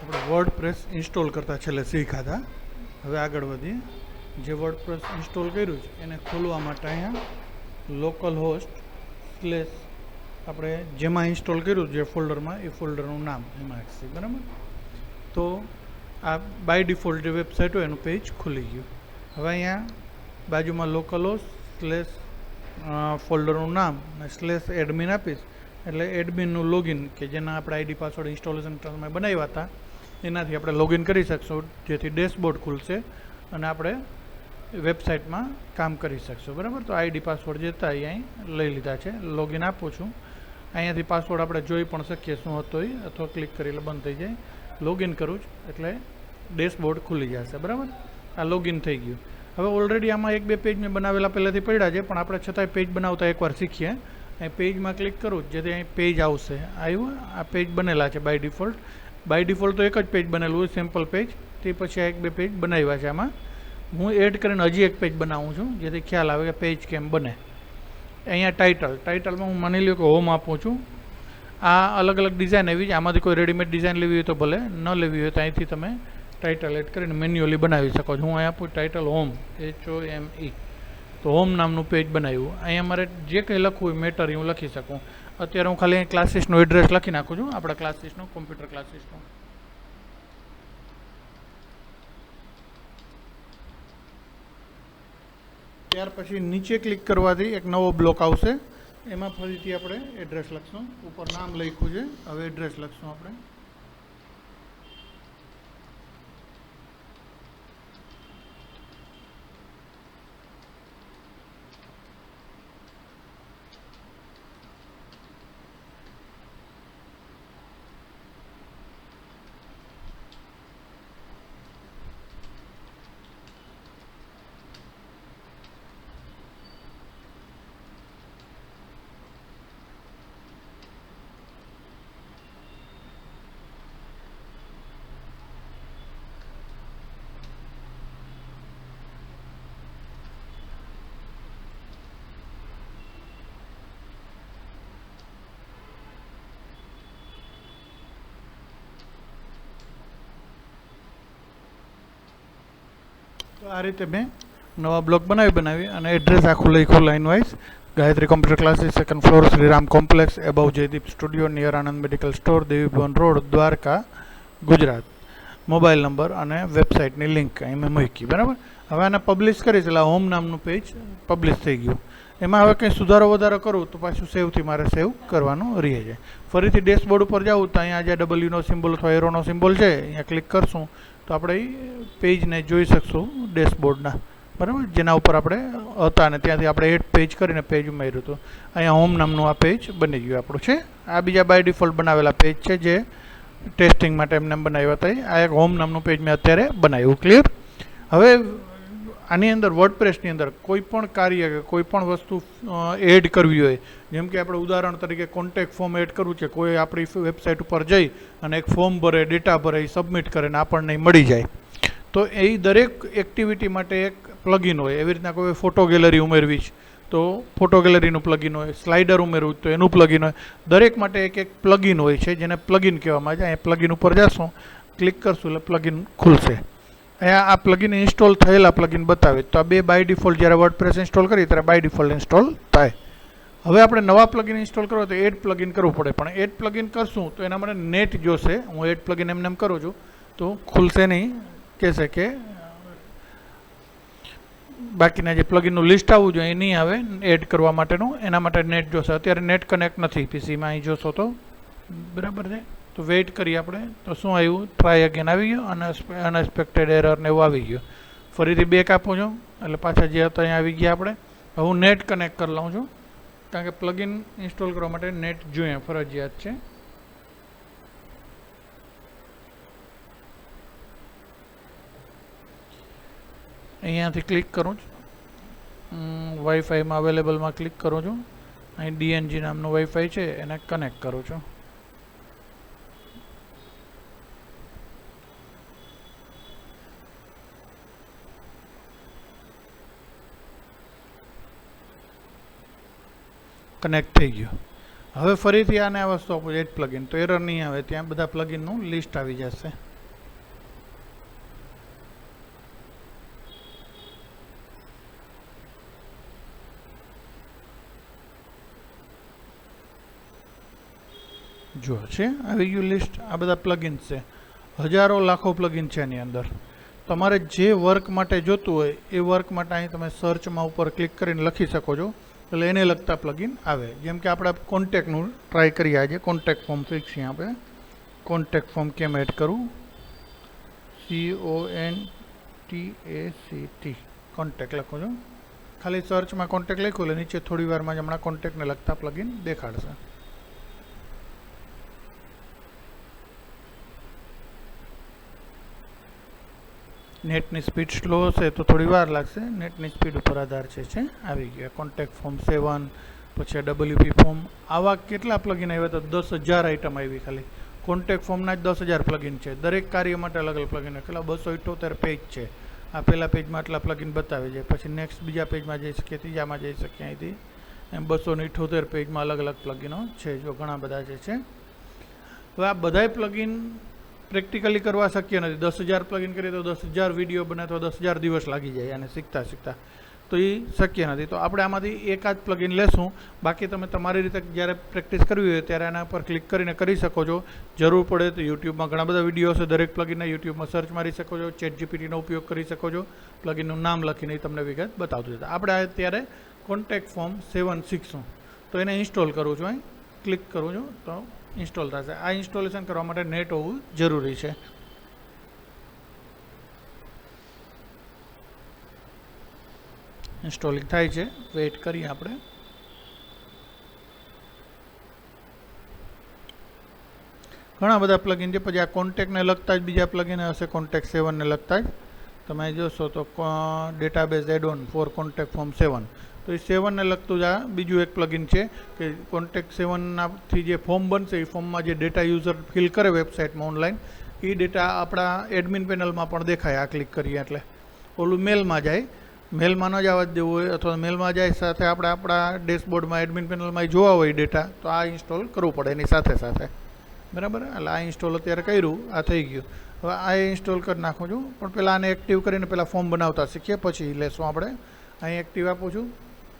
આપણે WordPress install કરતા છેલ્લે શીખ્યા હતા. હવે આગળ વધીએ. જે વર્ડપ્રેસ ઇન્સ્ટોલ કર્યું છે એને ખોલવા માટે અહીંયા લોકલ હોસ્ટ સ્લેશ આપણે જેમાં ઇન્સ્ટોલ કર્યું જે ફોલ્ડરમાં એ ફોલ્ડરનું નામ એમાં આવશે. બરાબર. તો આ બાય ડિફોલ્ટ જે વેબસાઇટ હોય એનું પેજ ખુલી ગયું. હવે અહીંયા બાજુમાં લોકલ હોસ્ટ સ્લેશ ફોલ્ડરનું નામ અને સ્લેશ એડમિન આપીશ એટલે એડમિનનું લોગિન કે જેના આપણે આઈડી પાસવર્ડ ઇન્સ્ટોલેશન તમે બનાવ્યા હતા એનાથી આપણે લોગિન કરી શકશું, જેથી ડેશબોર્ડ ખુલશે અને આપણે વેબસાઇટમાં કામ કરી શકશું. બરાબર. તો આઈડી પાસવર્ડ જે હતા એ અહીં લઈ લીધા છે. લોગિન આપું છું. અહીંયાથી પાસવર્ડ આપણે જોઈ પણ શકીએ શું હતો એ, અથવા ક્લિક કરી એટલે બંધ થઈ જાય. લોગિન કરું છું એટલે ડેશબોર્ડ ખુલી જશે. બરાબર. આ લોગિન થઈ ગયું. હવે ઓલરેડી આમાં એક બે પેજ મેં બનાવેલા પહેલાંથી પડ્યા છે, પણ આપણે છતાંય પેજ બનાવતા એકવાર શીખીએ. અહીં પેજમાં ક્લિક કરું જેથી અહીં પેજ આવશે. આવ્યું. આ પેજ બનેલા છે બાય ડિફોલ્ટ. બાય ડિફોલ્ટ તો એક જ પેજ બનેલું હોય, સિમ્પલ પેજ. તે પછી આ એક બે પેજ બનાવ્યા છે. આમાં હું એડ કરીને હજી એક પેજ બનાવું છું જેથી ખ્યાલ આવે કે પેજ કેમ બને. અહીંયા ટાઇટલમાં હું માની લ્યો કે હોમ આપું છું. આ અલગ અલગ ડિઝાઇન એવી જ. આમાંથી કોઈ રેડીમેડ ડિઝાઇન લેવી હોય તો ભલે, ન લેવી હોય તો અહીંથી તમે ટાઇટલ એડ કરીને મેન્યુઅલી બનાવી શકો છો. હું અહીંયા આપું ટાઇટલ હોમ, HOME. તો હોમ નામનું પેજ બનાવ્યું. અહીંયા મારે જે કંઈ લખવું હોય મેટર હું લખી શકું. અત્યારે હું ખાલી અહીં ક્લાસીસનું એડ્રેસ લખી નાખું છું, આપણા ક્લાસીસનું, કોમ્પ્યુટર ક્લાસીસનું. ત્યાર પછી નીચે ક્લિક કરવાથી એક નવો બ્લોક આવશે. એમાં ફરીથી આપણે એડ્રેસ લખશું. ઉપર નામ લખ્યું છે, હવે એડ્રેસ લખશું આપણે. તો આ રીતે મેં નવા બ્લોક બનાવી અને એડ્રેસ આખું લખ્યું line wise. Gayatri computer classes, second floor, Shriram complex, above Jaydeep studio, near Anand medical store, Devibhavan road, Dwarka, Gujarat. Mobile number અને વેબસાઇટની લિંક અહીં મેં મૂકી. બરાબર. હવે આને પબ્લિશ કરીશ એટલે હોમ નામનું પેજ પબ્લિશ થઈ ગયું. એમાં હવે કંઈ સુધારો વધારો કરું તો પાછું સેવથી મારે સેવ કરવાનું રહે છે. ફરીથી ડેશબોર્ડ ઉપર જાઉં તો અહીંયા જે ડબલ્યુનો સિમ્બોલ અથવા એરોનો સિમ્બોલ છે અહીંયા ક્લિક કરશું તો આપણે પેજને જોઈ શકશું ડેશબોર્ડના. બરાબર. જેના ઉપર આપણે હતા અને ત્યાંથી આપણે એડ પેજ કરીને પેજ ઉમેર્યું હતું. અહીંયા હોમ નામનું આ પેજ બની ગયું આપણું છે. આ બીજા બાય ડિફોલ્ટ બનાવેલા પેજ છે જે ટેસ્ટિંગ માટે એમને બનાવ્યા હતા. આ એક હોમ નામનું પેજ મેં અત્યારે બનાવ્યું. ક્લિયર. હવે આની અંદર વર્ડપ્રેસની અંદર કોઈ પણ કાર્ય કે કોઈ પણ વસ્તુ એડ કરવી હોય, જેમ કે આપણે ઉદાહરણ તરીકે કોન્ટેક્ટ ફોર્મ એડ કરવું છે, કોઈ આપણી વેબસાઇટ ઉપર જઈ અને એક ફોર્મ ભરે, ડેટા ભરે, સબમિટ કરે ને આપણને મળી જાય, તો એ દરેક એક્ટિવિટી માટે એક પ્લગઇન હોય. એવી રીતના કોઈ ફોટો ગેલેરી ઉમેરવી છે તો ફોટો ગેલેરીનું પ્લગઇન હોય, સ્લાઇડર ઉમેરવું તો એનું પ્લગઇન હોય. દરેક માટે એક એક પ્લગઇન હોય છે જેને પ્લગઇન કહેવામાં આવે છે. અહીંયા પ્લગઇન ઉપર જશું, ક્લિક કરશું એટલે પ્લગઇન ખુલશે. અહીંયા આ પ્લગઇન ઇન્સ્ટોલ થયેલા પ્લગઇન બતાવે. તો આ બે બાય ડિફોલ્ટ જ્યારે વર્ડપ્રેસ ઇન્સ્ટોલ કરીએ ત્યારે બાય ડિફોલ્ટ ઇન્સ્ટોલ થાય. હવે આપણે નવા પ્લગઇન ઇન્સ્ટોલ કરો તો એડ પ્લગઇન કરવું પડે, પણ એડ પ્લગઇન કરશું તો એના માટે નેટ જોશે. હું એડ પ્લગઇન એમ કરું છું તો ખુલશે નહીં, કહેશે કે બાકીના જે પ્લગઇનનું લિસ્ટ આવવું જોઈએ એ નહીં આવે એડ કરવા માટેનું. એના માટે નેટ જોશે. અત્યારે નેટ કનેક્ટ નથી પીસીમાં, અહીં જોશો તો. બરાબર છે. તો વેઇટ કરીએ આપણે. તો શું આવ્યું? ટ્રાય અગેન આવી ગયો અને અનએક્સપેક્ટેડ એરર ને એવું આવી ગયું. ફરીથી બેક આપું છું એટલે પાછા જે હતા અહીંયા આવી ગયા આપણે. હવે હું નેટ કનેક્ટ કરી લઉં છું કારણ કે પ્લગઇન ઇન્સ્ટોલ કરવા માટે નેટ જોઈએ, ફરજિયાત છે. અહીંયાથી ક્લિક કરું છું, વાઈફાઈમાં અવેલેબલમાં ક્લિક કરું છું. અહીં DNG નામનું વાઈફાઈ છે એને કનેક્ટ કરું છું. કનેક્ટ થઈ ગયું. હવે ફરીથી આને આ વસ્તુ આપું એડ પ્લગઇન તો એરર નહીં આવે, ત્યાં બધા પ્લગઇનનું લિસ્ટ આવી જશે. જો છે આવી ગયું લિસ્ટ. આ બધા પ્લગઇન્સ છે, હજારો લાખો પ્લગઇન છે એની અંદર. તમારે જે વર્ક માટે જોતું હોય એ વર્ક માટે અહીં તમે સર્ચમાં ઉપર ક્લિક કરીને લખી શકો છો, એટલે એને લગતા પ્લગઇન આવે. જેમ કે આપણે કોન્ટેક્ટનું ટ્રાય કરીએ આજે. કોન્ટેક્ટ ફોર્મ શીખીએ આપણે. કોન્ટેક્ટ ફોર્મ કેમ એડ કરવું? CONTACT કોન્ટેક્ટ લખો છો. ખાલી સર્ચમાં કોન્ટેક્ટ લખ્યું એટલે નીચે થોડી વારમાં જ હમણાં કોન્ટેક્ટને લગતા પ્લગઇન દેખાડશે. નેટની સ્પીડ સ્લો હશે તો થોડી વાર લાગશે. નેટની સ્પીડ ઉપર આધાર છે. આવી ગયા કોન્ટેક્ટ ફોર્મ 7, પછી WP ફોર્મ. આવા કેટલા પ્લગઇન આવ્યા? તો 10,000 આઇટમ આવી ખાલી કોન્ટેક્ટ ફોર્મના જ 10,000 પ્લગઇન છે. દરેક કાર્ય માટે અલગ અલગ પ્લગઇન. કેટલા 278 પેજ છે. આ પહેલા પેજમાં આટલા પ્લગઇન બતાવે છે, પછી નેક્સ્ટ બીજા પેજમાં જઈ શકીએ, ત્રીજામાં જઈ શકીએ. અહીંથી એમ 278 પેજમાં અલગ અલગ પ્લગઇનો છે. જો ઘણા બધા જે છે. હવે આ બધાય પ્લગઇન પ્રેક્ટિકલી કરવા શક્ય નથી. 10,000 પ્લગઇન કરીએ તો 10,000 વિડીયો બને તો 10,000 દિવસ લાગી જાય અને શીખતા શીખતા, તો એ શક્ય નથી. તો આપણે આમાંથી એકાદ પ્લગઇન લેશું. બાકી તમે તમારી રીતે જ્યારે પ્રેક્ટિસ કરવી હોય ત્યારે આના પર ક્લિક કરીને કરી શકો છો. જરૂર પડે તો યુટ્યુબમાં ઘણા બધા વિડીયો છે. દરેક પ્લગઇનના યુટ્યુબમાં સર્ચ મારી શકો છો. ChatGPTનો ઉપયોગ કરી શકો છો. પ્લગઇનનું નામ લખીને તમને વિગત બતાવતું જતા. આપણે અત્યારે કોન્ટેક્ટ ફોર્મ 7 શીખશું. તો એને ઇન્સ્ટોલ કરું છું. અહીં ક્લિક કરું છું તો ઇન્સ્ટોલ થશે. આ ઇન્સ્ટોલેશન કરવા માટે નેટ હોવું જરૂરી છે. ઇન્સ્ટોલિંગ થાય છે, વેઇટ કરીએ આપણે. ઘણા બધા પ્લગઇન છે. પછી આ કોન્ટેક્ટને લગતા જ બીજા પ્લગઇન હશે. કોન્ટેક્ટ 7ને લગતા જ તમે જોશો તો database add on for contact form 7. તો એ 7ને લગતું જ આ બીજું એક પ્લગઇન છે કે કોન્ટેક્ટ 7નાથી જે ફોર્મ બનશે એ ફોર્મમાં જે ડેટા યુઝર ફિલ કરે વેબસાઇટમાં ઓનલાઈન, એ ડેટા આપણા એડમિન પેનલમાં પણ દેખાય. આ ક્લિક કરીએ એટલે ઓલું મેલમાં જાય. મેલમાં ન જવા જ દેવું હોય અથવા મેલમાં જાય સાથે આપણે આપણા ડેશબોર્ડમાં એડમિન પેનલમાં જોવા હોય ડેટા, તો આ ઇન્સ્ટોલ કરવું પડે એની સાથે સાથે. બરાબર. એટલે આ ઇન્સ્ટોલ અત્યારે કર્યું, આ થઈ ગયું. હવે આ ઇન્સ્ટોલ કરી નાખું છું. પણ પહેલાં આને એક્ટિવ કરીને પહેલાં ફોર્મ બનાવતા શીખીએ, પછી લેશું આપણે. અહીં એક્ટિવ આપું છું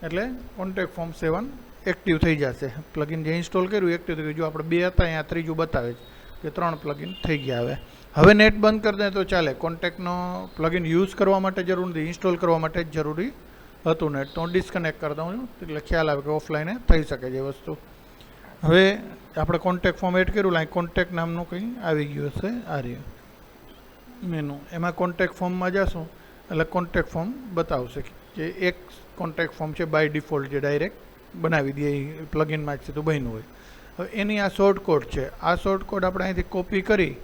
એટલે કોન્ટેક્ટ ફોર્મ 7 એક્ટિવ થઈ જશે. પ્લગઇન જે ઇન્સ્ટોલ કર્યું એક્ટિવ થઈ ગયું. જો આપણે 2 હતા, અહીંયા ત્રીજું બતાવે છે કે 3 પ્લગઇન થઈ ગયા. હવે નેટ બંધ કરી દે તો ચાલે. કોન્ટેક્ટનો પ્લગઇન યુઝ કરવા માટે જરૂર નથી, ઇન્સ્ટોલ કરવા માટે જ જરૂરી હતું નેટ. તો હું ડિસ્કનેક્ટ કરી દઉં છું એટલે ખ્યાલ આવે કે ઓફલાઈન થઈ શકે છે વસ્તુ. હવે આપણે કોન્ટેક્ટ ફોર્મ એડ કર્યું. લાઈક કોન્ટેક્ટ નામનું કંઈ આવી ગયું હશે. આ રહ્યું મેનુ. એમાં કોન્ટેક્ટ ફોર્મમાં જશું એટલે કોન્ટેક્ટ ફોર્મ બતાવશે કે એક કોન્ટેક્ટ ફોર્મ છે બાય ડિફોલ્ટ, જે ડાયરેક્ટ બનાવી દે પ્લગઇનમાં જ સીધું બન્યું હોય. હવે એની આ શોર્ટકોડ છે. આ શોર્ટકોડ આપણે અહીંથી કોપી કરી,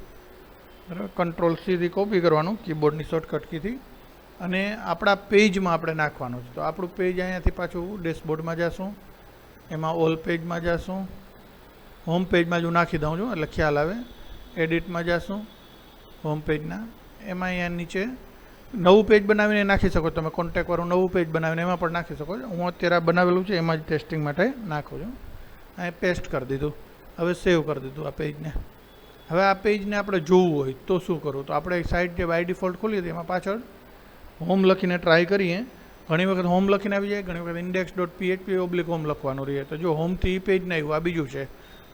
બરાબર, Ctrl+C થી કોપી કરવાનું કીબોર્ડની શોર્ટકટ કીથી, અને આપણા પેજમાં આપણે નાખવાનું છે. તો આપણું પેજ અહીંયાથી પાછું ડેશબોર્ડમાં જશું, એમાં ઓલ પેજમાં જશું, હોમ પેજમાં જ હું નાખી દઉં છું એટલે ખ્યાલ આવે. એડિટમાં જશું, હોમ પેજના, એમાં અહીંયા નીચે નવું પેજ બનાવીને નાખી શકો. તમે કોન્ટેક્ટવાળું નવું પેજ બનાવીને એમાં પણ નાખી શકો છો. હું અત્યારે બનાવેલું છે એમાં જ ટેસ્ટિંગ માટે નાખું છું. અહીં પેસ્ટ કરી દીધું. હવે સેવ કરી દીધું આ પેજને. હવે આ પેજને આપણે જોવું હોય તો શું કરવું? તો આપણે સાઇટ જે બાય ડિફોલ્ટ ખોલીએ તો એમાં પાછળ હોમ લખીને ટ્રાય કરીએ. ઘણી વખત હોમ લખીને આવી જાય, ઘણી વખત index.php/ હોમ લખવાનું રહે. તો જો હોમથી એ પેજ નહીં આવ્યું, આ બીજું છે,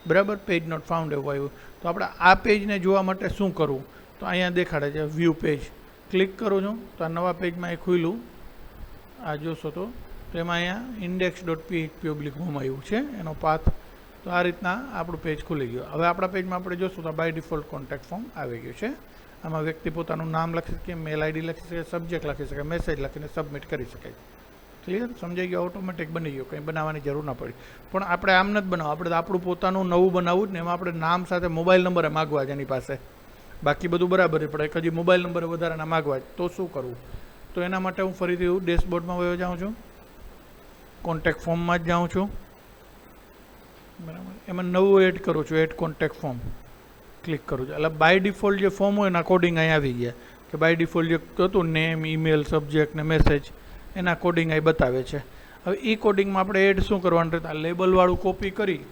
બરાબર, પેજ નોટ ફાઉન્ડ એવું આવ્યું. તો આપણે આ પેજને જોવા માટે શું કરવું? તો અહીંયા દેખાડે છે વ્યૂ પેજ. ક્લિક કરું છું તો આ નવા પેજમાં એ ખુલ્યું. આ જોશો તો એમાં અહીંયા index.php/ હોમ આવ્યું છે એનો પાથ. તો આ રીતના આપણું પેજ ખુલી ગયું. હવે આપણા પેજમાં આપણે જોશું તો બાય ડિફોલ્ટ કોન્ટેક્ટ ફોર્મ આવી ગયું છે. આમાં વ્યક્તિ પોતાનું નામ લખી શકે, મેલ આઈડી લખી શકે, સબ્જેક્ટ લખી શકે, મેસેજ લખીને સબમિટ કરી શકે. ક્લિયર? સમજાઈ ગયું? ઓટોમેટિક બની ગયું, કંઈ બનાવવાની જરૂર ના પડી. પણ આપણે આમ નથી બનાવવું. આપણે આપણું પોતાનું નવું બનાવવું જ ને. એમાં આપણે નામ સાથે મોબાઈલ નંબરે માગવા જ એની પાસે. બાકી બધું બરાબર છે, પણ એક હજી મોબાઈલ નંબરે વધારાના માગવા જ. તો શું કરવું? તો એના માટે હું ફરીથી ડેશબોર્ડમાં વયો જાઉં છું, કોન્ટેક્ટ ફોર્મમાં જ જાઉં છું, બરાબર. એમાં નવું એડ કરું છું, એડ કોન્ટેક્ટ ફોર્મ ક્લિક કરું છું. એટલે બાય ડિફોલ્ટ જે ફોર્મ હોય એના કોડિંગ અહીં આવી ગયા કે બાય ડિફોલ્ટ જે હતું નેમ, ઈમેલ, સબ્જેક્ટ ને મેસેજ, એના કોડિંગ અહીં બતાવે છે. હવે એ કોડિંગમાં આપણે એડ શું કરવાનું રહેતા? લેબલવાળું કોપી કરી